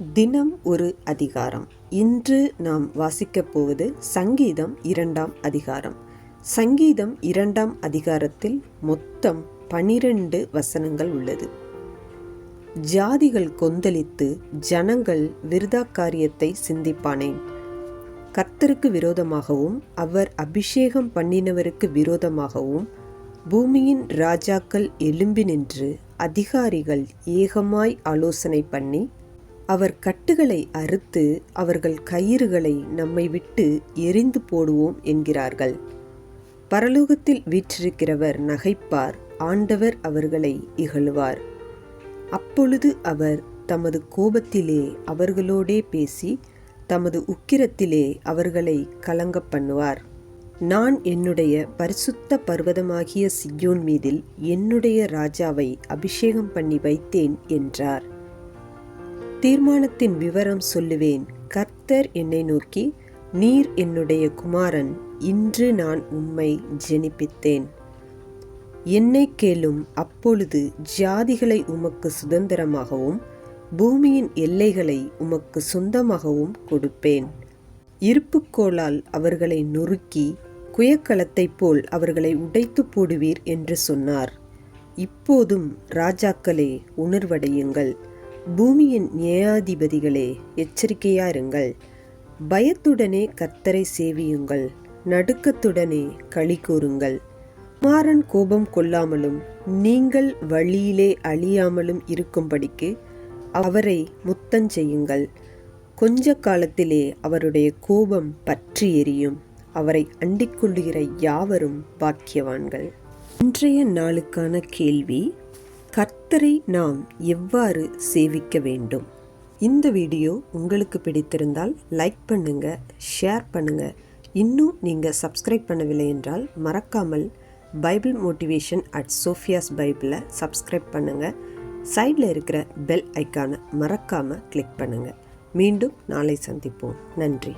தினம் ஒரு அதிகாரம். இன்று நாம் வாசிக்கப் போவது சங்கீதம் 2ஆம் அதிகாரம். சங்கீதம் 2ஆம் அதிகாரத்தில் மொத்தம் 12 வசனங்கள் உள்ளது. ஜாதிகள் கொந்தளித்து ஜனங்கள் விருதா காரியத்தை சிந்திப்பானேன். கர்த்தருக்கு விரோதமாகவும் அவர் அபிஷேகம் பண்ணினவருக்கு விரோதமாகவும் பூமியின் ராஜாக்கள் எழும்பி நின்று அதிகாரிகள் ஏகமாய் ஆலோசனை பண்ணி அவர் கட்டுகளை அறுத்து அவர்கள் கயிறுகளை நம்மை விட்டு எரிந்து போடுவோம் என்கிறார்கள். பரலோகத்தில் வீற்றிருக்கிறவர் நகைப்பார், ஆண்டவர் அவர்களை இகழுவார். அப்பொழுது அவர் தமது கோபத்திலே அவர்களோடே பேசி தமது உக்கிரத்திலே அவர்களை கலங்க பண்ணுவார். நான் என்னுடைய பரிசுத்த பர்வதமாகிய சியோன் மீதில் என்னுடைய ராஜாவை அபிஷேகம் பண்ணி வைத்தேன் என்றார். தீர்மானத்தின் விவரம் சொல்லுவேன். கர்த்தர் என்னை நோக்கி, நீர் என்னுடைய குமாரன், இன்று நான் உம்மை ஜெனிப்பித்தேன். என்னை கேளும், அப்பொழுது ஜாதிகளை உமக்கு சுதந்திரமாகவும் பூமியின் எல்லைகளை உமக்கு சொந்தமாகவும் கொடுப்பேன். இருப்புக்கோளால் அவர்களை நொறுக்கி குயக்களத்தைப் போல் அவர்களை உடைத்து போடுவீர் என்று சொன்னார். இப்போதும் ராஜாக்களே, உணர்வடையுங்கள். பூமியின் நியாயாதிபதிகளே, எச்சரிக்கையாருங்கள். பயத்துடனே கர்த்தரை சேவியுங்கள், நடுக்கத்துடனே களி கூறுங்கள். குமாரன் கோபம் கொள்ளாமலும் நீங்கள் வழியிலே அழியாமலும் இருக்கும்படிக்கு அவரை முத்தஞ்செய்யுங்கள். கொஞ்ச காலத்திலே அவருடைய கோபம் பற்றி எரியும். அவரை அண்டிக் கொள்ளுகிற யாவரும் பாக்கியவான்கள். இன்றைய நாளுக்கான கேள்வி: கர்த்தரை நாம் எவ்வாறு சேவிக்க வேண்டும்? இந்த வீடியோ உங்களுக்கு பிடித்திருந்தால் லைக் பண்ணுங்க, ஷேர் பண்ணுங்க. இன்னும் நீங்கள் சப்ஸ்கிரைப் பண்ணவில்லை என்றால் மறக்காமல் பைபிள் மோட்டிவேஷன் @சோஃபியாஸ் பைபிளை சப்ஸ்கிரைப் பண்ணுங்க. சைடில் இருக்கிற பெல் ஐக்கானை மறக்காமல் கிளிக் பண்ணுங்க. மீண்டும் நாளை சந்திப்போம். நன்றி.